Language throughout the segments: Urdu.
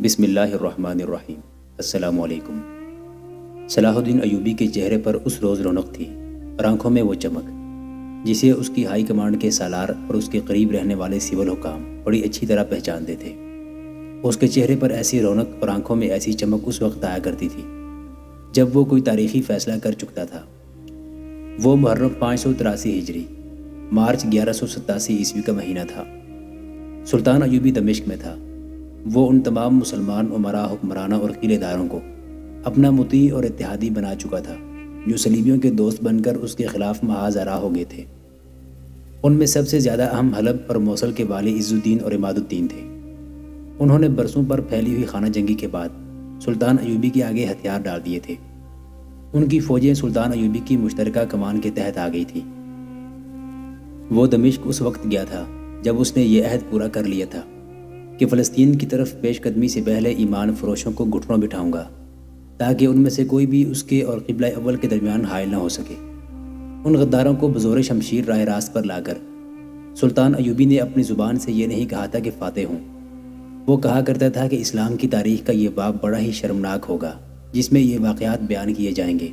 بسم اللہ الرحمن الرحیم۔ السلام علیکم۔ صلاح الدین ایوبی کے چہرے پر اس روز رونق تھی اور آنکھوں میں وہ چمک جسے اس کی ہائی کمانڈ کے سالار اور اس کے قریب رہنے والے سول حکام بڑی اچھی طرح پہچانتے تھے۔ اس کے چہرے پر ایسی رونق اور آنکھوں میں ایسی چمک اس وقت آیا کرتی تھی جب وہ کوئی تاریخی فیصلہ کر چکتا تھا۔ وہ محرم 583 ہجری مارچ 1187 عیسوی کا مہینہ تھا۔ سلطان ایوبی دمشق میں تھا۔ وہ ان تمام مسلمان عمراء، حکمرانوں اور قلعے داروں کو اپنا مطیع اور اتحادی بنا چکا تھا جو صلیبیوں کے دوست بن کر اس کے خلاف محاذ آرا ہو گئے تھے۔ ان میں سب سے زیادہ اہم حلب اور موصل کے والی عز الدین اور عماد الدین تھے۔ انہوں نے برسوں پر پھیلی ہوئی خانہ جنگی کے بعد سلطان ایوبی کے آگے ہتھیار ڈال دیے تھے۔ ان کی فوجیں سلطان ایوبی کی مشترکہ کمان کے تحت آ گئی تھیں۔ وہ دمشق اس وقت گیا تھا جب اس نے یہ عہد پورا کر لیا تھا کہ فلسطین کی طرف پیش قدمی سے پہلے ایمان فروشوں کو گھٹنوں بٹھاؤں گا تاکہ ان میں سے کوئی بھی اس کے اور قبلہ اول کے درمیان حائل نہ ہو سکے۔ ان غداروں کو بزور شمشیر راہ راست پر لا کر سلطان ایوبی نے اپنی زبان سے یہ نہیں کہا تھا کہ فاتح ہوں۔ وہ کہا کرتا تھا کہ اسلام کی تاریخ کا یہ باب بڑا ہی شرمناک ہوگا جس میں یہ واقعات بیان کیے جائیں گے۔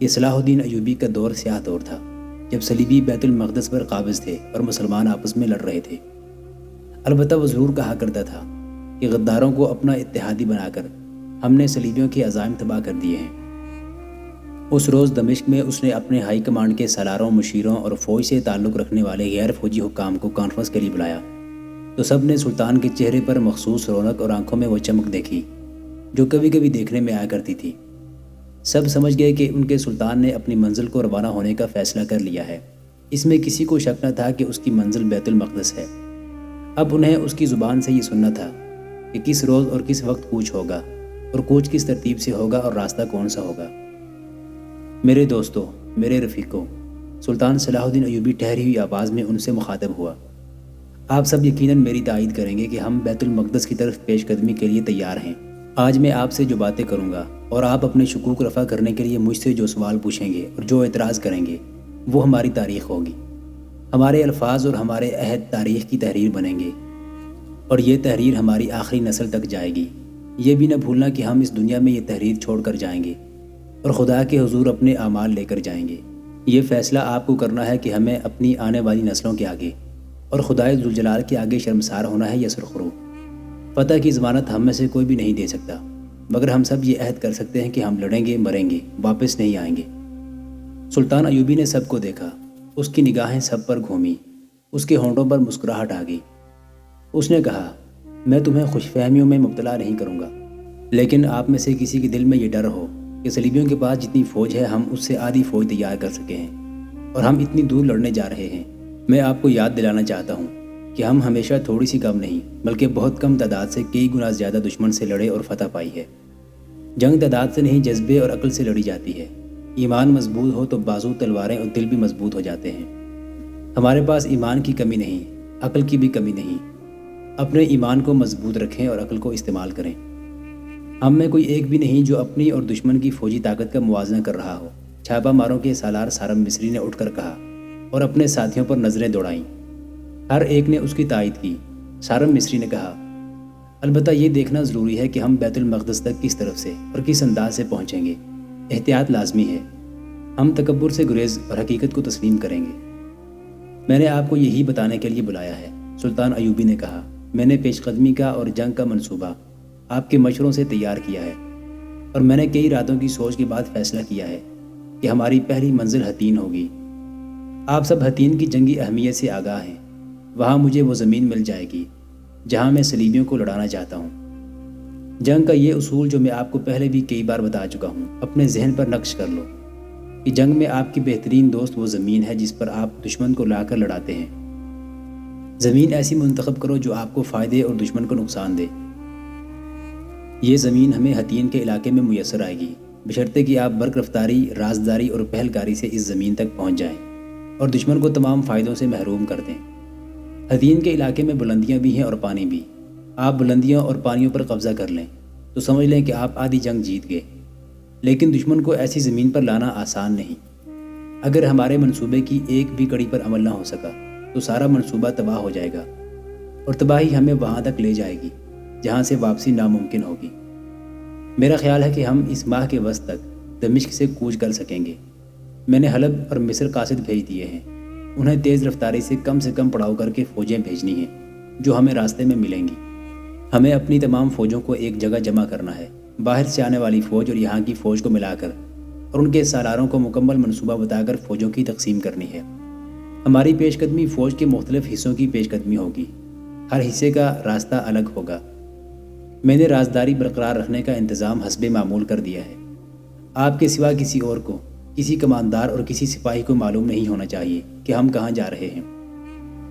یہ صلاح الدین ایوبی کا دور سیاہ دور تھا جب صلیبی بیت المقدس پر قابض تھے اور مسلمان آپس میں لڑ رہے تھے۔ البتہ وہ ضرور کہا کرتا تھا کہ غداروں کو اپنا اتحادی بنا کر ہم نے صلیبیوں کے عزائم تباہ کر دیے ہیں۔ اس روز دمشق میں اس نے اپنے ہائی کمانڈ کے سالاروں، مشیروں اور فوج سے تعلق رکھنے والے غیر فوجی حکام کو کانفرنس کے لیے بلایا تو سب نے سلطان کے چہرے پر مخصوص رونق اور آنکھوں میں وہ چمک دیکھی جو کبھی کبھی دیکھنے میں آیا کرتی تھی۔ سب سمجھ گئے کہ ان کے سلطان نے اپنی منزل کو روانہ ہونے کا فیصلہ کر لیا ہے۔ اس میں کسی کو شک نہ تھا کہ اس کی منزل بیت المقدس ہے۔ اب انہیں اس کی زبان سے یہ سننا تھا کہ کس روز اور کس وقت کوچ ہوگا اور کوچ کس ترتیب سے ہوگا اور راستہ کون سا ہوگا۔ میرے دوستو، میرے رفیقوں، سلطان صلاح الدین ایوبی ٹھہری ہوئی آواز میں ان سے مخاطب ہوا۔ آپ سب یقیناً میری تائید کریں گے کہ ہم بیت المقدس کی طرف پیش قدمی کے لیے تیار ہیں۔ آج میں آپ سے جو باتیں کروں گا اور آپ اپنے شکوک رفع کرنے کے لیے مجھ سے جو سوال پوچھیں گے اور جو اعتراض کریں گے وہ ہماری تاریخ ہوگی۔ ہمارے الفاظ اور ہمارے عہد تاریخ کی تحریر بنیں گے اور یہ تحریر ہماری آخری نسل تک جائے گی۔ یہ بھی نہ بھولنا کہ ہم اس دنیا میں یہ تحریر چھوڑ کر جائیں گے اور خدا کے حضور اپنے اعمال لے کر جائیں گے۔ یہ فیصلہ آپ کو کرنا ہے کہ ہمیں اپنی آنے والی نسلوں کے آگے اور خدائے ذوالجلال کے آگے شرمسار ہونا ہے یا سرخرو۔ فتح کی ضمانت ہم میں سے کوئی بھی نہیں دے سکتا، مگر ہم سب یہ عہد کر سکتے ہیں کہ ہم لڑیں گے، مریں گے، واپس نہیں آئیں گے۔ سلطان ایوبی نے سب کو دیکھا، اس کی نگاہیں سب پر گھومی، اس کے ہونٹوں پر مسکراہٹ آ گئی۔ اس نے کہا، میں تمہیں خوش فہمیوں میں مبتلا نہیں کروں گا، لیکن آپ میں سے کسی کے دل میں یہ ڈر ہو کہ صلیبیوں کے پاس جتنی فوج ہے ہم اس سے آدھی فوج تیار کر سکے ہیں اور ہم اتنی دور لڑنے جا رہے ہیں۔ میں آپ کو یاد دلانا چاہتا ہوں کہ ہم ہمیشہ تھوڑی سی کم نہیں بلکہ بہت کم تعداد سے کئی گنا زیادہ دشمن سے لڑے اور فتح پائی ہے۔ جنگ تعداد سے نہیں، جذبے اور عقل سے لڑی جاتی ہے۔ ایمان مضبوط ہو تو بازو، تلواریں اور دل بھی مضبوط ہو جاتے ہیں۔ ہمارے پاس ایمان کی کمی نہیں، عقل کی بھی کمی نہیں۔ اپنے ایمان کو مضبوط رکھیں اور عقل کو استعمال کریں۔ ہم میں کوئی ایک بھی نہیں جو اپنی اور دشمن کی فوجی طاقت کا موازنہ کر رہا ہو۔ چھاپا ماروں کے سالار سارم مصری نے اٹھ کر کہا اور اپنے ساتھیوں پر نظریں دوڑائیں۔ ہر ایک نے اس کی تائید کی۔ سارم مصری نے کہا، البتہ یہ دیکھنا ضروری ہے کہ ہم بیت المقدس تک کس طرف سے اور کس انداز سے پہنچیں گے۔ احتیاط لازمی ہے۔ ہم تکبر سے گریز اور حقیقت کو تسلیم کریں گے۔ میں نے آپ کو یہی بتانے کے لیے بلایا ہے، سلطان ایوبی نے کہا۔ میں نے پیش قدمی کا اور جنگ کا منصوبہ آپ کے مشوروں سے تیار کیا ہے اور میں نے کئی راتوں کی سوچ کے بعد فیصلہ کیا ہے کہ ہماری پہلی منزل حطین ہوگی۔ آپ سب حطین کی جنگی اہمیت سے آگاہ ہیں۔ وہاں مجھے وہ زمین مل جائے گی جہاں میں صلیبیوں کو لڑانا چاہتا ہوں۔ جنگ کا یہ اصول جو میں آپ کو پہلے بھی کئی بار بتا چکا ہوں، اپنے ذہن پر نقش کر لو کہ جنگ میں آپ کی بہترین دوست وہ زمین ہے جس پر آپ دشمن کو لا کر لڑاتے ہیں۔ زمین ایسی منتخب کرو جو آپ کو فائدے اور دشمن کو نقصان دے۔ یہ زمین ہمیں حطین کے علاقے میں میسر آئے گی بشرطے کہ آپ برق رفتاری، رازداری اور پہلکاری سے اس زمین تک پہنچ جائیں اور دشمن کو تمام فائدوں سے محروم کر دیں۔ حطین کے علاقے میں بلندیاں بھی ہیں اور پانی بھی۔ آپ بلندیوں اور پانیوں پر قبضہ کر لیں تو سمجھ لیں کہ آپ آدھی جنگ جیت گئے، لیکن دشمن کو ایسی زمین پر لانا آسان نہیں۔ اگر ہمارے منصوبے کی ایک بھی کڑی پر عمل نہ ہو سکا تو سارا منصوبہ تباہ ہو جائے گا اور تباہی ہمیں وہاں تک لے جائے گی جہاں سے واپسی ناممکن ہوگی۔ میرا خیال ہے کہ ہم اس ماہ کے وسط تک دمشق سے کوچ کر سکیں گے۔ میں نے حلب اور مصر قاصد بھیج دیے ہیں۔ انہیں تیز رفتاری سے کم پڑاؤ کر کے فوجیں بھیجنی ہیں جو ہمیں راستے میں ملیں گی۔ ہمیں اپنی تمام فوجوں کو ایک جگہ جمع کرنا ہے، باہر سے آنے والی فوج اور یہاں کی فوج کو ملا کر، اور ان کے سالاروں کو مکمل منصوبہ بتا کر فوجوں کی تقسیم کرنی ہے۔ ہماری پیش قدمی فوج کے مختلف حصوں کی پیش قدمی ہوگی، ہر حصے کا راستہ الگ ہوگا۔ میں نے رازداری برقرار رکھنے کا انتظام حسب معمول کر دیا ہے۔ آپ کے سوا کسی اور کو، کسی کماندار اور کسی سپاہی کو معلوم نہیں ہونا چاہیے کہ ہم کہاں جا رہے ہیں۔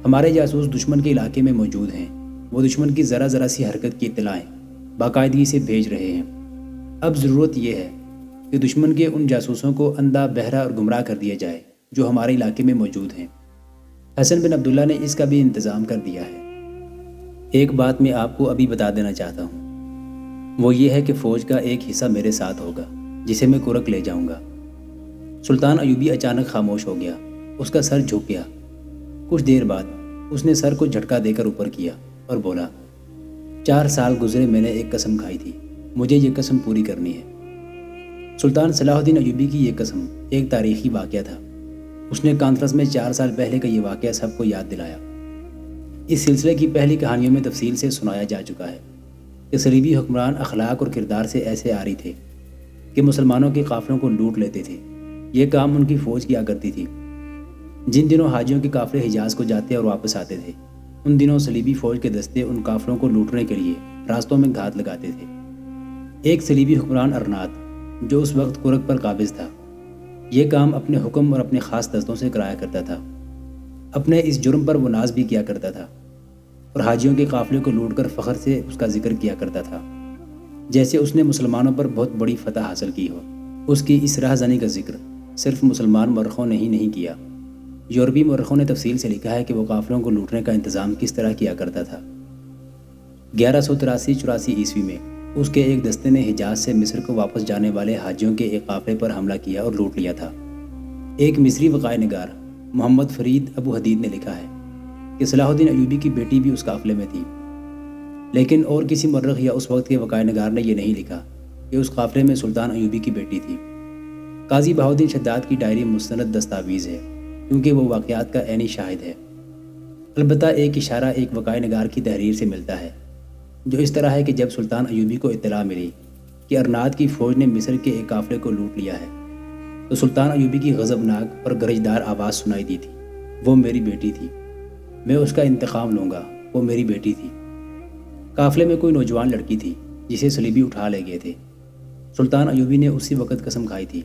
ہمارے جاسوس دشمن کے علاقے میں موجود ہیں، وہ دشمن کی ذرا سی حرکت کی اطلاعیں باقاعدگی سے بھیج رہے ہیں۔ اب ضرورت یہ ہے کہ دشمن کے ان جاسوسوں کو اندھا، بہرا اور گمراہ کر دیا جائے جو ہمارے علاقے میں موجود ہیں۔ حسن بن عبداللہ نے اس کا بھی انتظام کر دیا ہے۔ ایک بات میں آپ کو ابھی بتا دینا چاہتا ہوں، وہ یہ ہے کہ فوج کا ایک حصہ میرے ساتھ ہوگا جسے میں کرک لے جاؤں گا۔ سلطان ایوبی اچانک خاموش ہو گیا، اس کا سر جھک گیا۔ کچھ دیر بعد اس نے سر کو جھٹکا دے کر اوپر کیا اور بولا، 4 سال گزرے میں نے ایک قسم کھائی تھی، مجھے یہ قسم پوری کرنی ہے۔ سلطان صلاح الدین ایوبی کی یہ قسم ایک تاریخی واقعہ تھا۔ اس نے کانفرنس میں 4 سال پہلے کا یہ واقعہ سب کو یاد دلایا۔ اس سلسلے کی پہلی کہانیوں میں تفصیل سے سنایا جا چکا ہے کہ صلیبی حکمران اخلاق اور کردار سے ایسے عاری تھے کہ مسلمانوں کے قافلوں کو لوٹ لیتے تھے۔ یہ کام ان کی فوج کیا کرتی تھی۔ جن دنوں حاجیوں کے قافلے حجاز کو جاتے اور واپس آتے تھے، ان دنوں صلیبی فوج کے دستے ان قافلوں کو لوٹنے کے لیے راستوں میں گھات لگاتے تھے۔ ایک صلیبی حکمران ارنات جو اس وقت کرک پر قابض تھا، یہ کام اپنے حکم اور اپنے خاص دستوں سے کرایا کرتا تھا۔ اپنے اس جرم پر وہ ناز بھی کیا کرتا تھا اور حاجیوں کے قافلے کو لوٹ کر فخر سے اس کا ذکر کیا کرتا تھا، جیسے اس نے مسلمانوں پر بہت بڑی فتح حاصل کی ہو۔ اس کی اس راہزنی کا ذکر صرف مسلمان مورخوں نے ہی نہیں کیا، یورپی مورخوں نے تفصیل سے لکھا ہے کہ وہ قافلوں کو لوٹنے کا انتظام کس طرح کیا کرتا تھا۔ 1183-84 عیسوی میں اس کے ایک دستے نے حجاز سے مصر کو واپس جانے والے حاجیوں کے ایک قافلے پر حملہ کیا اور لوٹ لیا تھا۔ ایک مصری وقائع نگار محمد فرید ابو حدید نے لکھا ہے کہ صلاح الدین ایوبی کی بیٹی بھی اس قافلے میں تھی، لیکن اور کسی مورخ یا اس وقت کے وقائع نگار نے یہ نہیں لکھا کہ اس قافلے میں سلطان ایوبی کی بیٹی تھی۔ قاضی بہاؤالدین شداد کی ڈائری مستند دستاویز ہے کیونکہ وہ واقعات کا عینی شاہد ہے۔ البتہ ایک اشارہ ایک وقائع نگار کی تحریر سے ملتا ہے جو اس طرح ہے کہ جب سلطان ایوبی کو اطلاع ملی کہ ارنات کی فوج نے مصر کے ایک قافلے کو لوٹ لیا ہے تو سلطان ایوبی کی غضبناک اور گرجدار آواز سنائی دی تھی، وہ میری بیٹی تھی، میں اس کا انتقام لوں گا، وہ میری بیٹی تھی۔ قافلے میں کوئی نوجوان لڑکی تھی جسے صلیبی اٹھا لے گئے تھے۔ سلطان ایوبی نے اسی وقت قسم کھائی تھی،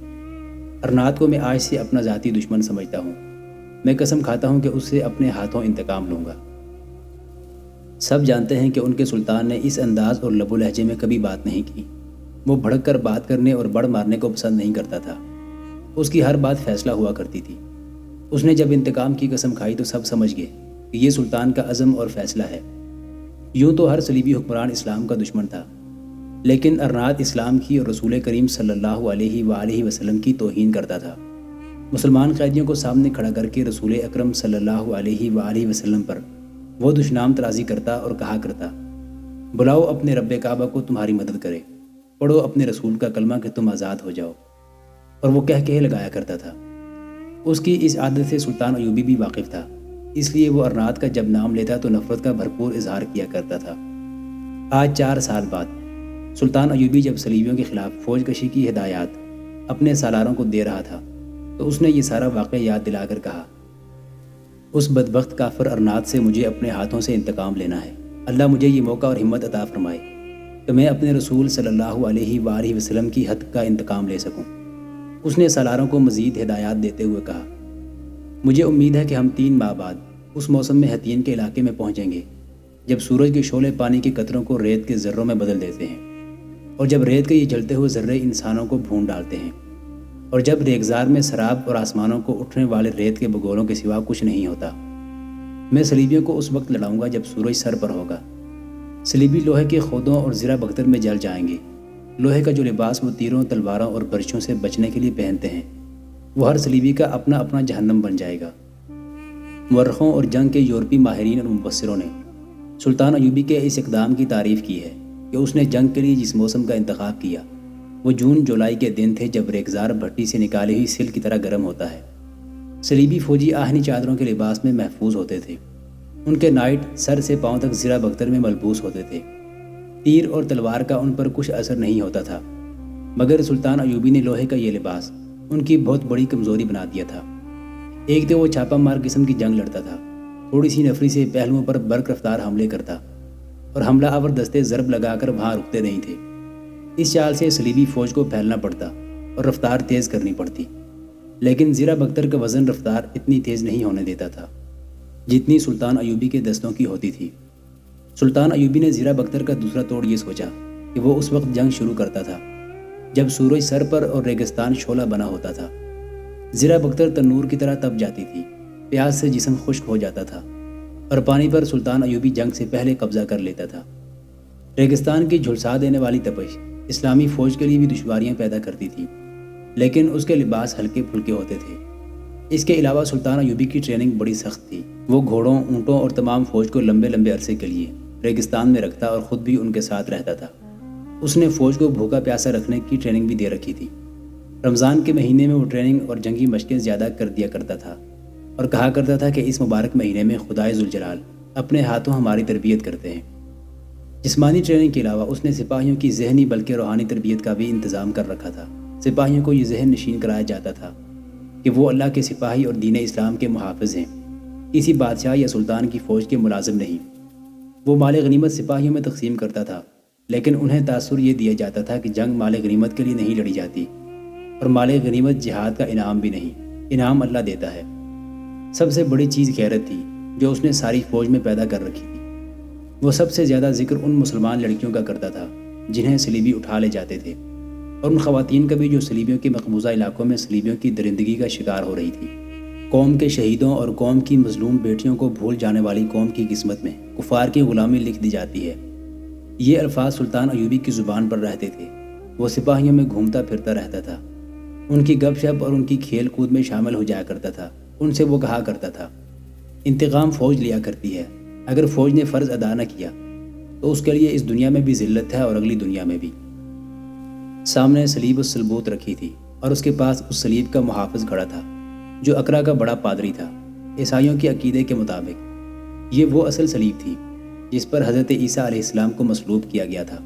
ارنات کو میں آج سے اپنا ذاتی دشمن سمجھتا ہوں، میں قسم کھاتا ہوں کہ اس سے اپنے ہاتھوں انتقام لوں گا۔ سب جانتے ہیں کہ ان کے سلطان نے اس انداز اور لب و لہجے میں کبھی بات نہیں کی۔ وہ بھڑک کر بات کرنے اور بڑھ مارنے کو پسند نہیں کرتا تھا۔ اس کی ہر بات فیصلہ ہوا کرتی تھی۔ اس نے جب انتقام کی قسم کھائی تو سب سمجھ گئے کہ یہ سلطان کا عزم اور فیصلہ ہے۔ یوں تو ہر صلیبی حکمران اسلام کا دشمن تھا، لیکن ارنات اسلام کی اور رسول کریم صلی اللہ علیہ وآلہ وسلم کی توہین کرتا تھا۔ مسلمان قیدیوں کو سامنے کھڑا کر کے رسول اکرم صلی اللہ علیہ وآلہ وسلم پر وہ دشنام ترازی کرتا اور کہا کرتا، بلاؤ اپنے رب کعبہ کو تمہاری مدد کرے، پڑھو اپنے رسول کا کلمہ کہ تم آزاد ہو جاؤ، اور وہ کہہ لگایا کرتا تھا۔ اس کی اس عادت سے سلطان ایوبی بھی واقف تھا، اس لیے وہ ارنات کا جب نام لیتا تو نفرت کا بھرپور اظہار کیا کرتا تھا۔ آج 4 سال بعد سلطان ایوبی جب صلیبیوں کے خلاف فوج کشی کی ہدایات اپنے سالاروں کو دے رہا تھا تو اس نے یہ سارا واقعہ یاد دلا کر کہا، اس بدبخت کافر ارنات سے مجھے اپنے ہاتھوں سے انتقام لینا ہے۔ اللہ مجھے یہ موقع اور ہمت عطا فرمائے کہ میں اپنے رسول صلی اللہ علیہ وآلہ وسلم کی حد کا انتقام لے سکوں۔ اس نے سالاروں کو مزید ہدایات دیتے ہوئے کہا، مجھے امید ہے کہ ہم 3 ماہ بعد اس موسم میں حتین کے علاقے میں پہنچیں گے جب سورج کے شعلے پانی کے قطروں کو ریت کے ذروں میں بدل دیتے ہیں، اور جب ریت کے یہ جلتے ہوئے ذرے انسانوں کو بھون ڈالتے ہیں، اور جب ریگزار میں سراب اور آسمانوں کو اٹھنے والے ریت کے بگولوں کے سوا کچھ نہیں ہوتا۔ میں صلیبیوں کو اس وقت لڑاؤں گا جب سورج سر پر ہوگا۔ صلیبی لوہے کے خودوں اور زرہ بختر میں جل جائیں گے۔ لوہے کا جو لباس وہ تیروں، تلواروں اور برچھوں سے بچنے کے لیے پہنتے ہیں، وہ ہر صلیبی کا اپنا اپنا جہنم بن جائے گا۔ مورخوں اور جنگ کے یورپی ماہرین اور مبصروں نے سلطان ایوبی کے اس اقدام کی تعریف کی ہے۔ کہ اس نے جنگ کے لیے جس موسم کا انتخاب کیا وہ جون جولائی کے دن تھے، جب ریگزار بھٹی سے نکالی ہوئی سل کی طرح گرم ہوتا ہے۔ صلیبی فوجی آہنی چادروں کے لباس میں محفوظ ہوتے تھے۔ ان کے نائٹ سر سے پاؤں تک زرہ بختر میں ملبوس ہوتے تھے۔ تیر اور تلوار کا ان پر کچھ اثر نہیں ہوتا تھا، مگر سلطان ایوبی نے لوہے کا یہ لباس ان کی بہت بڑی کمزوری بنا دیا تھا۔ ایک تو وہ چھاپا مار قسم کی جنگ لڑتا تھا، تھوڑی سی نفری سے پہلوؤں پر برق رفتار حملے کرتا اور حملہ آور دستے ضرب لگا کر وہاں رکتے نہیں تھے۔ اس چال سے صلیبی فوج کو پھیلنا پڑتا اور رفتار تیز کرنی پڑتی، لیکن زرہ بختر کا وزن رفتار اتنی تیز نہیں ہونے دیتا تھا جتنی سلطان ایوبی کے دستوں کی ہوتی تھی۔ سلطان ایوبی نے زرہ بختر کا دوسرا توڑ یہ سوچا کہ وہ اس وقت جنگ شروع کرتا تھا جب سورج سر پر اور ریگستان شعلہ بنا ہوتا تھا۔ زرہ بختر تنور کی طرح تپ جاتی تھی، پیاس سے جسم خشک ہو جاتا تھا اور پانی پر سلطان ایوبی جنگ سے پہلے قبضہ کر لیتا تھا۔ ریگستان کی جھلسا دینے والی تپش اسلامی فوج کے لیے بھی دشواریاں پیدا کرتی تھی، لیکن اس کے لباس ہلکے پھلکے ہوتے تھے۔ اس کے علاوہ سلطان ایوبی کی ٹریننگ بڑی سخت تھی۔ وہ گھوڑوں، اونٹوں اور تمام فوج کو لمبے لمبے عرصے کے لیے ریگستان میں رکھتا اور خود بھی ان کے ساتھ رہتا تھا۔ اس نے فوج کو بھوکا پیاسا رکھنے کی ٹریننگ بھی دے رکھی تھی۔ رمضان کے مہینے میں وہ ٹریننگ اور جنگی مشقیں زیادہ کر دیا کرتا تھا اور کہا کرتا تھا کہ اس مبارک مہینے میں خدائے ذوالجلال اپنے ہاتھوں ہماری تربیت کرتے ہیں۔ جسمانی ٹریننگ کے علاوہ اس نے سپاہیوں کی ذہنی بلکہ روحانی تربیت کا بھی انتظام کر رکھا تھا۔ سپاہیوں کو یہ ذہن نشین کرایا جاتا تھا کہ وہ اللہ کے سپاہی اور دین اسلام کے محافظ ہیں، کسی بادشاہ یا سلطان کی فوج کے ملازم نہیں۔ وہ مال غنیمت سپاہیوں میں تقسیم کرتا تھا، لیکن انہیں تاثر یہ دیا جاتا تھا کہ جنگ مال غنیمت کے لیے نہیں لڑی جاتی اور مال غنیمت جہاد کا انعام بھی نہیں، انعام اللہ دیتا ہے۔ سب سے بڑی چیز غیرت تھی جو اس نے ساری فوج میں پیدا کر رکھی تھی۔ وہ سب سے زیادہ ذکر ان مسلمان لڑکیوں کا کرتا تھا جنہیں صلیبی اٹھا لے جاتے تھے، اور ان خواتین کا بھی جو صلیبیوں کے مقبوضہ علاقوں میں صلیبیوں کی درندگی کا شکار ہو رہی تھی۔ قوم کے شہیدوں اور قوم کی مظلوم بیٹیوں کو بھول جانے والی قوم کی قسمت میں کفار کی غلامی لکھ دی جاتی ہے۔ یہ الفاظ سلطان ایوبی کی زبان پر رہتے تھے۔ وہ سپاہیوں میں گھومتا پھرتا رہتا تھا، ان کی گپ شپ اور ان کی کھیل کود میں شامل ہو جایا کرتا تھا۔ ان سے وہ کہا کرتا تھا، انتقام فوج لیا کرتی ہے، اگر فوج نے فرض ادا نہ کیا تو اس کے لیے اس دنیا میں بھی ذلت ہے اور اگلی دنیا میں بھی۔ سامنے صلیب الصلبوت رکھی تھی اور اس کے پاس اس صلیب کا محافظ کھڑا تھا جو اقرا کا بڑا پادری تھا۔ عیسائیوں کے عقیدے کے مطابق یہ وہ اصل صلیب تھی جس پر حضرت عیسیٰ علیہ السلام کو مصلوب کیا گیا تھا۔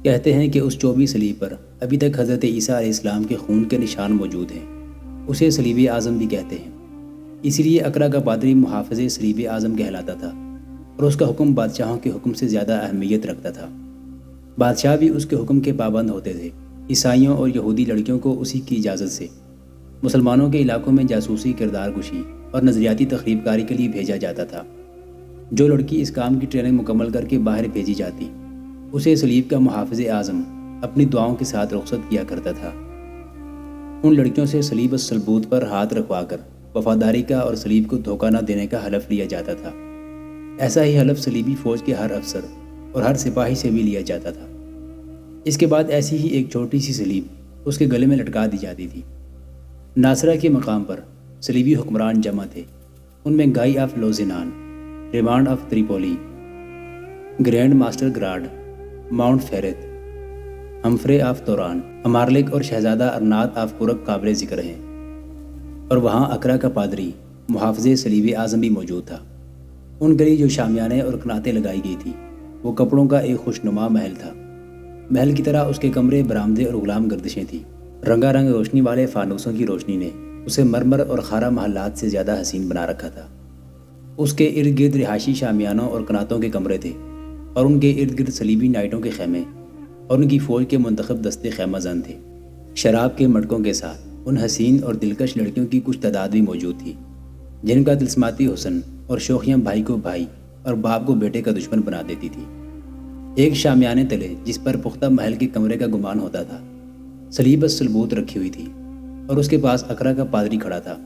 کہتے ہیں کہ اس چوبی صلیب پر ابھی تک حضرت عیسیٰ علیہ السلام کے خون کے نشان موجود ہیں۔ اسے صلیب اعظم بھی کہتے ہیں، اسی لیے اقرا کا پادری محافظ صلیب اعظم کہلاتا تھا اور اس کا حکم بادشاہوں کے حکم سے زیادہ اہمیت رکھتا تھا۔ بادشاہ بھی اس کے حکم کے پابند ہوتے تھے۔ عیسائیوں اور یہودی لڑکیوں کو اسی کی اجازت سے مسلمانوں کے علاقوں میں جاسوسی، کردار کشی اور نظریاتی تخریب کاری کے لیے بھیجا جاتا تھا۔ جو لڑکی اس کام کی ٹریننگ مکمل کر کے باہر بھیجی جاتی اسے صلیب کا محافظ اعظم اپنی دعاؤں کے ساتھ رخصت کیا کرتا تھا۔ ان لڑکیوں سے صلیب الصلبوت پر ہاتھ رکھوا کر وفاداری کا اور صلیب کو دھوکہ نہ دینے کا حلف لیا جاتا تھا۔ ایسا ہی حلف صلیبی فوج کے ہر افسر اور ہر سپاہی سے بھی لیا جاتا تھا۔ اس کے بعد ایسی ہی ایک چھوٹی سی صلیب اس کے گلے میں لٹکا دی جاتی تھی۔ ناصرہ کے مقام پر صلیبی حکمران جمع تھے، ان میں Guy of Lusignan, Raymond of Tripoli, grand master Gerard, Mount Ferrat, Humphrey of Toron, Amalric اور شہزادہ ارنات آف قرق قابل ذکر ہیں، اور وہاں اقرا کا پادری محافظ صلیب اعظم بھی موجود تھا۔ ان گلی جو شامیانے اور کناتیں لگائی گئی تھی وہ کپڑوں کا ایک خوشنما محل تھا۔ محل کی طرح اس کے کمرے، برآمدے اور غلام گردشیں تھیں۔ رنگا رنگ روشنی والے فانوسوں کی روشنی نے اسے مرمر اور خارا محلات سے زیادہ حسین بنا رکھا تھا۔ اس کے ارد گرد رہائشی شامیانوں اور کناتوں کے کمرے تھے، اور ان کے ارد گرد صلیبی نائٹوں کے خیمے اور ان کی فوج کے منتخب دستے خیمہ زن تھے۔ شراب کے مٹکوں کے ساتھ ان حسین اور دلکش لڑکیوں کی کچھ تعداد بھی موجود تھی جن کا طلسماتی حسن اور شوخیاں بھائی کو بھائی اور باپ کو بیٹے کا دشمن بنا دیتی تھی۔ ایک شامیانے تلے جس پر پختہ محل کے کمرے کا گمان ہوتا تھا، صلیب الصلبوت رکھی ہوئی تھی اور اس کے پاس اقرا کا پادری کھڑا تھا۔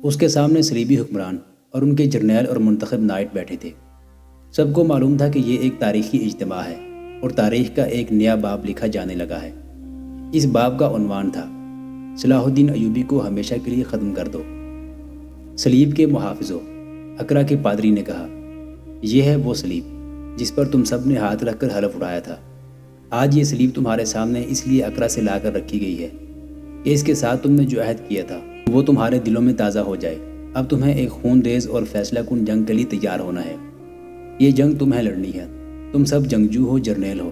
اس کے سامنے صلیبی حکمران اور ان کے جرنیل اور منتخب نائٹ بیٹھے تھے۔ سب کو معلوم تھا کہ یہ ایک تاریخی اجتماع ہے اور تاریخ کا ایک نیا باب لکھا جانے لگا ہے۔ اس باب کا عنوان تھا، صلاح الدین ایوبی کو ہمیشہ کے لیے ختم کر دو۔ صلیب کے محافظوں، اقرا کے پادری نے کہا، یہ ہے وہ صلیب جس پر تم سب نے ہاتھ رکھ کر حلف اٹھایا تھا۔ آج یہ سلیب تمہارے سامنے اس لیے اقرا سے لا کر رکھی گئی ہے کہ اس کے ساتھ تم نے جو عہد کیا تھا وہ تمہارے دلوں میں تازہ ہو جائے۔ اب تمہیں ایک خون ریز اور فیصلہ کن جنگ کے لیے تیار ہونا ہے۔ یہ جنگ تمہیں لڑنی ہے۔ تم سب جنگجو ہو، جرنیل ہو،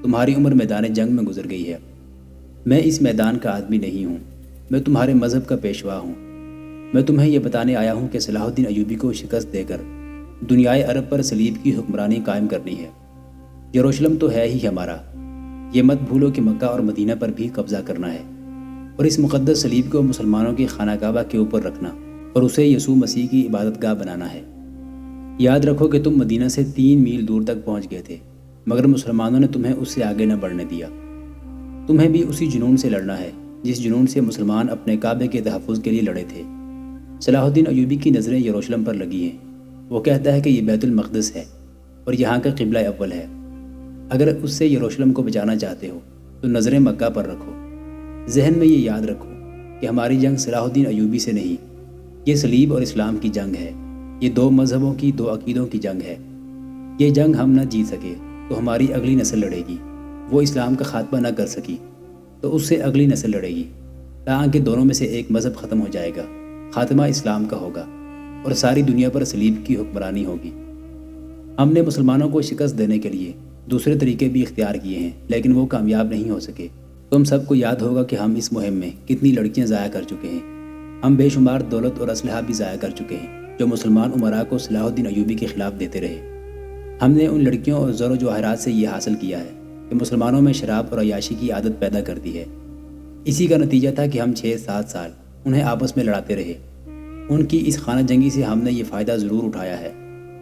تمہاری عمر میدان جنگ میں گزر گئی ہے۔ میں اس میدان کا آدمی نہیں ہوں، میں تمہارے مذہب کا پیشوا ہوں۔ میں تمہیں یہ بتانے آیا ہوں کہ صلاح الدین ایوبی کو شکست دے کر دنیائے عرب پر صلیب کی حکمرانی قائم کرنی ہے۔ یروشلم تو ہے ہی ہمارا، یہ مت بھولو کہ مکہ اور مدینہ پر بھی قبضہ کرنا ہے، اور اس مقدس صلیب کو مسلمانوں کی خانہ کعبہ کے اوپر رکھنا اور اسے یسوع مسیح کی عبادت گاہ بنانا ہے۔ یاد رکھو کہ تم مدینہ سے 3 میل دور تک پہنچ گئے تھے، مگر مسلمانوں نے تمہیں اس سے آگے نہ بڑھنے دیا۔ تمہیں بھی اسی جنون سے لڑنا ہے جس جنون سے مسلمان اپنے کعبے کے تحفظ کے لیے لڑے تھے۔ صلاح الدین ایوبی کی نظریں یروشلم پر لگی ہیں۔ وہ کہتا ہے کہ یہ بیت المقدس ہے اور یہاں کا قبلہ اول ہے۔ اگر اس سے یروشلم کو بچانا چاہتے ہو تو نظریں مکہ پر رکھو۔ ذہن میں یہ یاد رکھو کہ ہماری جنگ صلاح الدین ایوبی سے نہیں، یہ صلیب اور اسلام کی جنگ ہے۔ یہ 2 مذہبوں کی، 2 عقیدوں کی جنگ ہے۔ یہ جنگ ہم نہ جیت سکے تو ہماری اگلی نسل لڑے گی۔ وہ اسلام کا خاتمہ نہ کر سکی تو اس سے اگلی نسل لڑے گی، تاکہ دونوں میں سے ایک مذہب ختم ہو جائے گا، خاتمہ اسلام کا ہوگا اور ساری دنیا پر صلیب کی حکمرانی ہوگی۔ ہم نے مسلمانوں کو شکست دینے کے لیے دوسرے طریقے بھی اختیار کیے ہیں، لیکن وہ کامیاب نہیں ہو سکے۔ تم سب کو یاد ہوگا کہ ہم اس مہم میں کتنی لڑکیاں ضائع کر چکے ہیں۔ ہم بے شمار دولت اور اسلحہ بھی ضائع کر چکے ہیں جو مسلمان امراء کو صلاح الدین ایوبی کے خلاف دیتے رہے۔ ہم نے ان لڑکیوں اور زر و جواہرات سے یہ حاصل کیا ہے کہ مسلمانوں میں شراب اور عیاشی کی عادت پیدا کر دی ہے۔ اسی کا نتیجہ تھا کہ ہم 6-7 سال انہیں آپس میں لڑاتے رہے۔ ان کی اس خانہ جنگی سے ہم نے یہ فائدہ ضرور اٹھایا ہے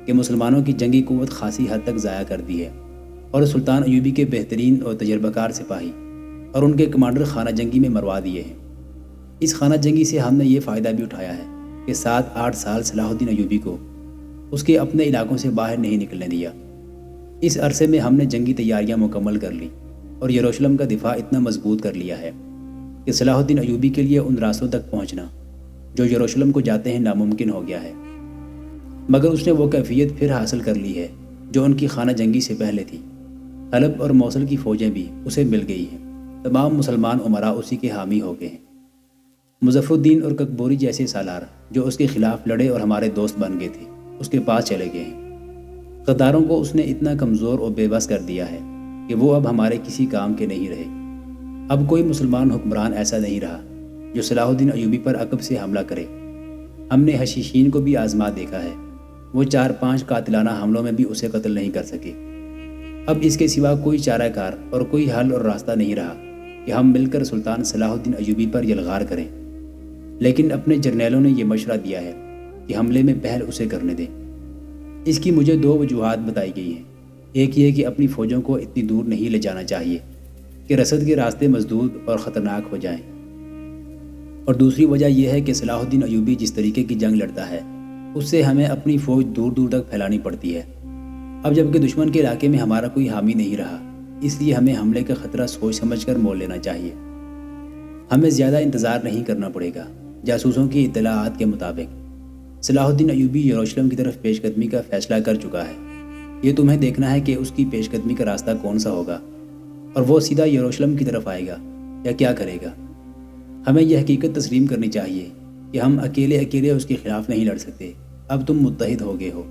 کہ مسلمانوں کی جنگی قوت خاصی حد تک ضائع کر دی ہے، اور سلطان ایوبی کے بہترین اور تجربہ کار سپاہی اور ان کے کمانڈر خانہ جنگی میں مروا دیے ہیں۔ اس خانہ جنگی سے ہم نے یہ فائدہ بھی اٹھایا ہے کہ 7-8 سال صلاح الدین ایوبی کو اس کے اپنے علاقوں سے باہر نہیں نکلنے دیا۔ اس عرصے میں ہم نے جنگی تیاریاں مکمل کر لی اور یروشلم کا دفاع اتنا مضبوط کر لیا ہے کہ صلاح الدین ایوبی کے لیے ان راستوں تک پہنچنا جو یروشلم کو جاتے ہیں ناممکن ہو گیا ہے۔ مگر اس نے وہ کیفیت پھر حاصل کر لی ہے جو ان کی خانہ جنگی سے پہلے تھی۔ حلب اور موصل کی فوجیں بھی اسے مل گئی ہیں۔ تمام مسلمان امراء اسی کے حامی ہو گئے ہیں۔ مظفر الدین اور ککبوری جیسے سالار جو اس کے خلاف لڑے اور ہمارے دوست بن گئے تھے اس کے پاس چلے گئے ہیں۔ غداروں کو اس نے اتنا کمزور اور بے بس کر دیا ہے کہ وہ اب ہمارے کسی کام کے نہیں رہے۔ اب کوئی مسلمان حکمران ایسا نہیں رہا جو صلاح الدین ایوبی پر عقب سے حملہ کرے۔ ہم نے حشیشین کو بھی آزما دیکھا ہے، وہ 4-5 قاتلانہ حملوں میں بھی اسے قتل نہیں کر سکے۔ اب اس کے سوا کوئی چارہ کار اور کوئی حل اور راستہ نہیں رہا کہ ہم مل کر سلطان صلاح الدین ایوبی پر یلغار کریں۔ لیکن اپنے جرنیلوں نے یہ مشورہ دیا ہے کہ حملے میں پہل اسے کرنے دیں۔ اس کی مجھے 2 وجوہات بتائی گئی ہیں۔ ایک یہ کہ اپنی فوجوں کو اتنی دور نہیں لے جانا چاہیے کہ رسد کے راستے مسدود اور خطرناک ہو جائیں، اور دوسری وجہ یہ ہے کہ صلاح الدین ایوبی جس طریقے کی جنگ لڑتا ہے اس سے ہمیں اپنی فوج دور دور تک پھیلانی پڑتی ہے۔ اب جبکہ دشمن کے علاقے میں ہمارا کوئی حامی نہیں رہا، اس لیے ہمیں حملے کا خطرہ سوچ سمجھ کر مول لینا چاہیے۔ ہمیں زیادہ انتظار نہیں کرنا پڑے گا۔ جاسوسوں کی اطلاعات کے مطابق صلاح الدین ایوبی یروشلم کی طرف پیش قدمی کا فیصلہ کر چکا ہے۔ یہ تمہیں دیکھنا ہے کہ اس کی پیش قدمی کا راستہ کون سا ہوگا، اور وہ سیدھا یروشلم کی طرف آئے گا یا کیا کرے گا۔ ہمیں یہ حقیقت تسلیم کرنی چاہیے کہ ہم اکیلے اس کے خلاف نہیں لڑ سکتے۔ اب تم متحد ہو گئے ہو۔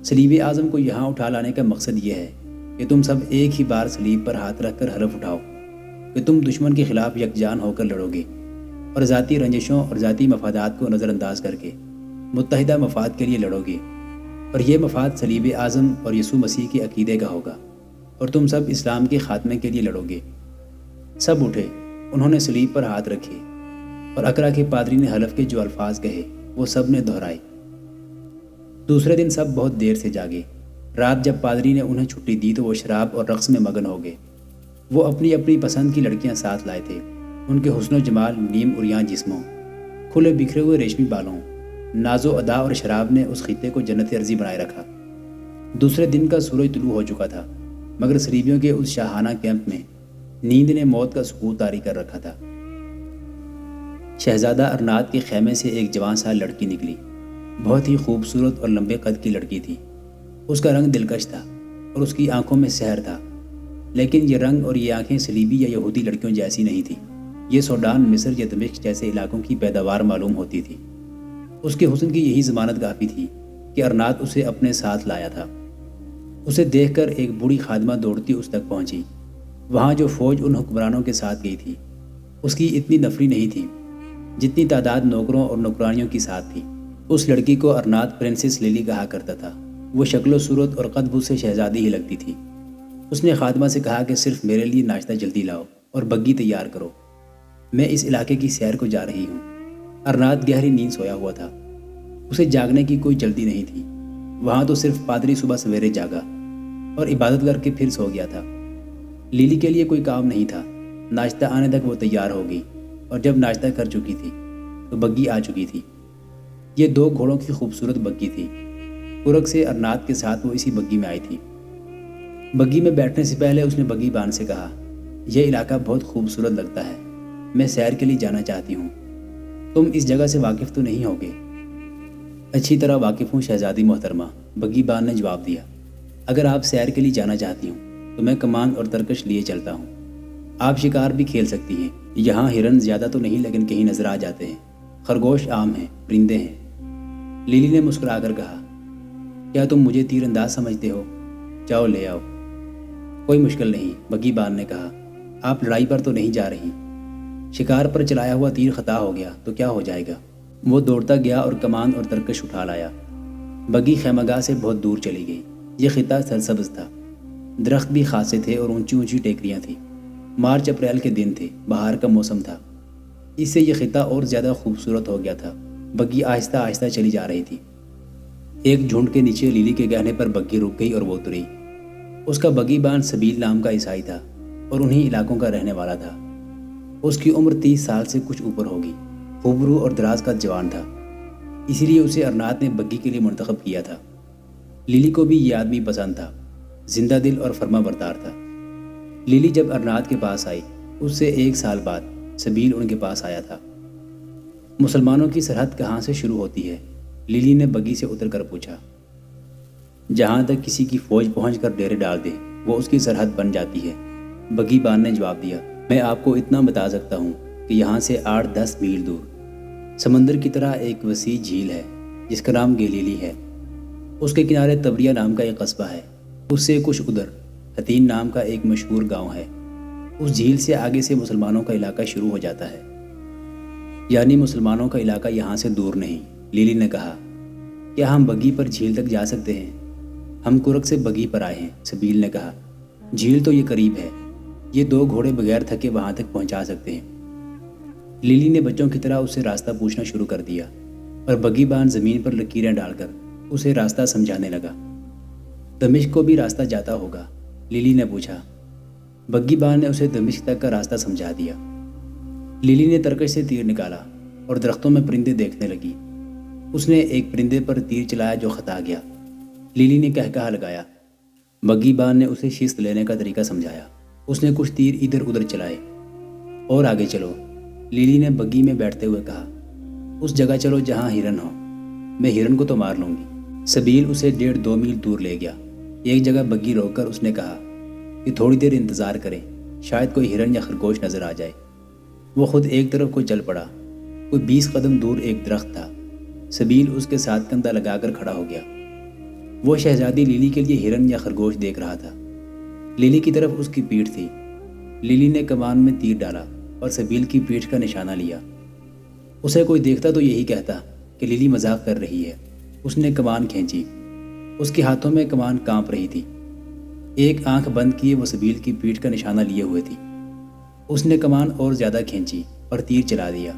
صلیب اعظم کو یہاں اٹھا لانے کا مقصد یہ ہے کہ تم سب ایک ہی بار صلیب پر ہاتھ رکھ کر حلف اٹھاؤ کہ تم دشمن کے خلاف یکجان ہو کر لڑو گے، اور ذاتی رنجشوں اور ذاتی مفادات کو نظر انداز کر کے متحدہ مفاد کے لیے لڑو گے، اور یہ مفاد صلیب اعظم اور یسوع مسیح کے عقیدے کا ہوگا، اور تم سب اسلام کے خاتمے کے لیے لڑو گے۔ سب اٹھے، انہوں نے صلیب پر ہاتھ رکھے، اور اقرا کے پادری نے حلف کے جو الفاظ کہے وہ سب نے دہرائے۔ دوسرے دن سب بہت دیر سے جاگے۔ رات جب پادری نے انہیں چھٹی دی تو وہ شراب اور رقص میں مگن ہو گئے۔ وہ اپنی اپنی پسند کی لڑکیاں ساتھ لائے تھے۔ ان کے حسن و جمال، نیم عریاں جسموں، کھلے بکھرے ہوئے ریشمی بالوں، ناز و ادا اور شراب نے اس خطے کو جنت ارضی بنائے رکھا۔ دوسرے دن کا سورج طلوع ہو چکا تھا، مگر صلیبیوں کے اس شاہانہ کیمپ میں نیند نے موت کا سکوت طاری کر رکھا تھا۔ شہزادہ ارنات کے خیمے سے ایک جوان سال لڑکی نکلی۔ بہت ہی خوبصورت اور لمبے قد کی لڑکی تھی۔ اس کا رنگ دلکش تھا اور اس کی آنکھوں میں سحر تھا، لیکن یہ رنگ اور یہ آنکھیں صلیبی یا یہودی لڑکیوں جیسی نہیں تھیں۔ یہ سوڈان، مصر یا دمشق جیسے علاقوں کی پیداوار معلوم ہوتی تھی۔ اس کے حسن کی یہی ضمانت کافی تھی کہ ارناط اسے اپنے ساتھ لایا تھا۔ اسے دیکھ کر ایک بوڑھی خادمہ دوڑتی اس تک پہنچی۔ وہاں جو فوج ان حکمرانوں کے ساتھ گئی تھی اس کی اتنی نفری نہیں تھی جتنی تعداد نوکروں اور نوکرانیوں کی ساتھ تھی۔ اس لڑکی کو ارناط پرنسس لیلی کہا کرتا تھا۔ وہ شکل و صورت اور قد بو سے شہزادی ہی لگتی تھی۔ اس نے خادمہ سے کہا کہ صرف میرے لیے ناشتہ جلدی لاؤ اور بگی تیار کرو، میں اس علاقے کی سیر کو جا رہی ہوں۔ ارناط گہری نیند سویا ہوا تھا، اسے جاگنے کی کوئی جلدی نہیں تھی۔ وہاں تو صرف پادری صبح سویرے جاگا اور عبادت کر کے پھر سو گیا تھا۔ لیلی کے لیے کوئی کام نہیں تھا۔ ناشتہ آنے تک وہ تیار ہو گئی، اور جب ناشتہ کر چکی تھی تو بگی آ چکی تھی۔ یہ 2 گھوڑوں کی خوبصورت بگی تھی۔ کرک سے ارناط کے ساتھ وہ اسی بگی میں آئی تھی۔ بگی میں بیٹھنے سے پہلے اس نے بگی بان سے کہا، یہ علاقہ بہت خوبصورت لگتا ہے، میں سیر کے لیے جانا چاہتی ہوں، تم اس جگہ سے واقف تو نہیں ہوگے؟ اچھی طرح واقف ہوں شہزادی محترمہ، بگی بان نے جواب دیا۔ اگر آپ سیر کے لیے جانا چاہتی ہوں تو میں کمان اور ترکش لیے چلتا ہوں، آپ شکار بھی کھیل سکتی ہیں۔ یہاں ہرن زیادہ تو نہیں لیکن کہیں نظر آ جاتے ہیں، خرگوش عام ہیں، پرندے ہیں۔ لیلی نے مسکرا کر کہا، کیا تم مجھے تیر انداز سمجھتے ہو؟ جاؤ لے آؤ۔ کوئی مشکل نہیں، بگی بان نے کہا، آپ لڑائی پر تو نہیں جا رہی؟ شکار پر چلایا ہوا تیر خطا ہو گیا تو کیا ہو جائے گا؟ وہ دوڑتا گیا اور کمان اور ترکش اٹھا لایا۔ بگی خیمگاہ سے بہت دور چلی گئی۔ یہ خطہ سرسبز تھا، درخت بھی خاصے تھے اور اونچی اونچی ٹیکریاں تھیں۔ مارچ اپریل کے دن تھے، بہار کا موسم تھا، اس سے یہ خطہ اور زیادہ خوبصورت ہو گیا تھا۔ بگی آہستہ آہستہ چلی جا رہی تھی۔ ایک جھنڈ کے نیچے لیلی کے کہنے پر بگی رک گئی اور وہ اتری۔ اس کا بگی بان سبیل نام کا عیسائی تھا اور انہی علاقوں کا رہنے والا تھا۔ اس کی عمر 30 سال سے کچھ اوپر ہوگی، خوبرو اور دراز کا جوان تھا، اسی لیے اسے ارناط نے بگی کے لیے منتخب کیا تھا۔ لیلی کو بھی یہ آدمی پسند تھا، زندہ دل اور فرما بردار تھا۔ لیلی جب ارناط کے پاس آئی، اس سے 1 سال بعد سبیل ان کے پاس آیا تھا۔ مسلمانوں کی سرحد کہاں سے شروع ہوتی ہے؟ لیلی نے بگی سے اتر کر پوچھا۔ جہاں تک کسی کی فوج پہنچ کر ڈیرے ڈال دے وہ اس کی سرحد بن جاتی ہے، بگی بان نے جواب دیا۔ میں آپ کو اتنا بتا سکتا ہوں کہ یہاں سے 8-10 میل دور سمندر کی طرح ایک وسیع جھیل ہے جس کا نام گلیلی ہے۔ اس کے کنارے تبریہ نام کا ایک قصبہ ہے، اس سے کچھ ادھر حتین نام کا ایک مشہور گاؤں ہے۔ اس جھیل سے آگے سے مسلمانوں کا علاقہ شروع ہو جاتا ہے، یعنی مسلمانوں کا علاقہ یہاں سے دور نہیں۔ لیلی نے کہا، کیا ہم بگی پر جھیل تک جا سکتے ہیں؟ ہم کرک سے بگی پر آئے ہیں، سبیل نے کہا۔ جھیل تو یہ قریب ہے، یہ 2 گھوڑے بغیر تھکے وہاں تک پہنچا سکتے ہیں۔ لیلی نے بچوں کی طرح اسے راستہ پوچھنا شروع کر دیا اور بگی بان زمین پر لکیریں ڈال کر اسے راستہ سمجھانے لگا۔ دمشق کو بھی راستہ جاتا ہوگا؟ لیلی نے پوچھا۔ بگی بان نے اسے دمشق تک کا راستہ سمجھا دیا۔ لیلی نے ترکش سے تیر نکالا اور درختوں میں پرندے دیکھنے لگی۔ اس نے ایک پرندے پر تیر چلایا جو خطا گیا۔ لیلی نے کہا لگایا۔ بگی بان نے اسے شست لینے کا طریقہ سمجھایا۔ اس نے کچھ تیر ادھر ادھر چلائے۔ اور آگے چلو، لیلی نے بگی میں بیٹھتے ہوئے کہا۔ اس جگہ چلو جہاں ہرن ہو، میں ہرن کو تو مار لوں گی۔ سبیل اسے 1.5-2 میل دور لے گیا۔ ایک جگہ بگی روک کر اس نے کہا کہ تھوڑی دیر انتظار کریں، شاید کوئی ہرن یا خرگوش نظر آ جائے۔ وہ خود ایک طرف کو چل پڑا۔ کوئی 20 قدم دور ایک درخت تھا۔ سبیل اس کے ساتھ کندھا لگا کر کھڑا ہو گیا۔ وہ شہزادی لیلی کے لیے ہرن یا خرگوش دیکھ رہا تھا۔ لیلی کی طرف اس کی پیٹھ تھی۔ لیلی نے کمان میں تیر ڈالا اور سبیل کی پیٹھ کا نشانہ لیا۔ اسے کوئی دیکھتا تو یہی کہتا کہ لیلی مذاق کر رہی ہے۔ اس نے کمان کھینچی، اس کے ہاتھوں میں کمان کانپ رہی تھی۔ ایک آنکھ بند کیے وہ سبیل کی پیٹھ کا نشانہ لیے ہوئے تھی۔ اس نے کمان اور زیادہ کھینچی اور تیر چلا دیا۔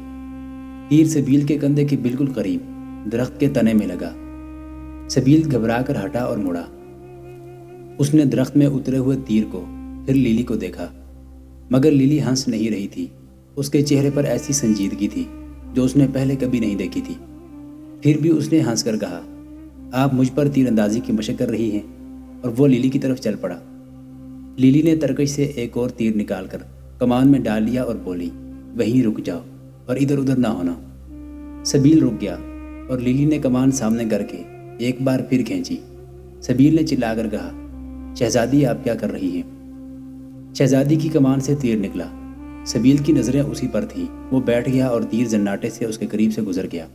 تیر سبیل کے کندھے کے بالکل قریب درخت کے تنے میں لگا۔ سبیل گھبرا کر ہٹا اور مڑا۔ اس نے درخت میں اترے ہوئے تیر کو پھر لیلی کو دیکھا، مگر لیلی ہنس نہیں رہی تھی۔ اس کے چہرے پر ایسی سنجیدگی تھی جو اس نے پہلے کبھی نہیں دیکھی تھی۔ پھر بھی اس نے ہنس کر کہا، آپ مجھ پر تیر اندازی کی مشق کر رہی ہیں، اور وہ لیلی کی طرف چل پڑا۔ لیلی نے ترکش سے ایک اور تیر نکال کر کمان میں ڈال لیا اور بولی، وہیں رک جاؤ اور ادھر ادھر نہ ہونا۔ سبیل رک گیا اور لیلی نے کمان سامنے کر کے ایک بار پھر کھینچی۔ سبیل نے چلا کر کہا، شہزادی آپ کیا کر رہی ہیں؟ شہزادی کی کمان سے تیر نکلا۔ سبیل کی نظریں اسی پر تھیں۔ وہ بیٹھ گیا اور تیر زناٹے سے اس کے قریب سے گزر گیا۔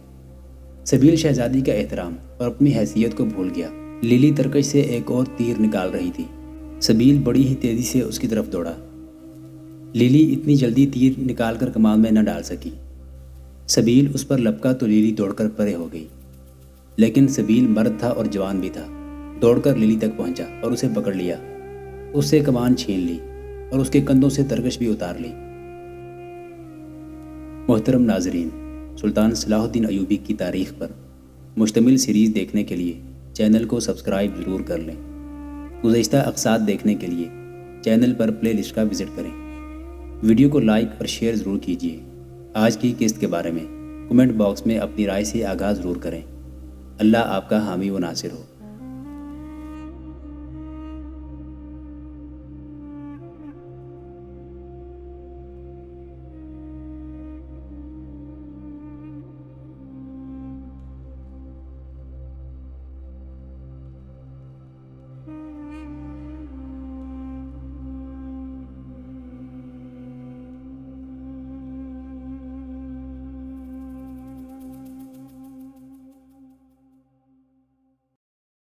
سبیل شہزادی کا احترام اور اپنی حیثیت کو بھول گیا۔ لیلی ترکش سے ایک اور تیر نکال رہی تھی۔ سبیل بڑی ہی تیزی سے اس کی طرف دوڑا۔ لیلی اتنی جلدی تیر نکال کر کمان میں نہ ڈال سکی۔ سبیل اس پر لپکا تو لیلی دوڑ کر پرے ہو گئی، لیکن سبیل مرد تھا اور جوان بھی تھا۔ دوڑ کر لیلی تک پہنچا اور اسے پکڑ لیا۔ اس سے کمان چھین لی اور اس کے کندھوں سے ترکش بھی اتار لی۔ محترم ناظرین، سلطان صلاح الدین ایوبی کی تاریخ پر مشتمل سیریز دیکھنے کے لیے چینل کو سبسکرائب ضرور کر لیں۔ گزشتہ اقساط دیکھنے کے لیے چینل پر پلے لسٹ کا وزٹ کریں۔ ویڈیو کو لائک اور شیئر ضرور کیجیے۔ آج کی قسط کے بارے میں کمنٹ باکس میں اپنی رائے سے آگاہ ضرور کریں۔ اللہ آپ کا حامی و ناصر ہو۔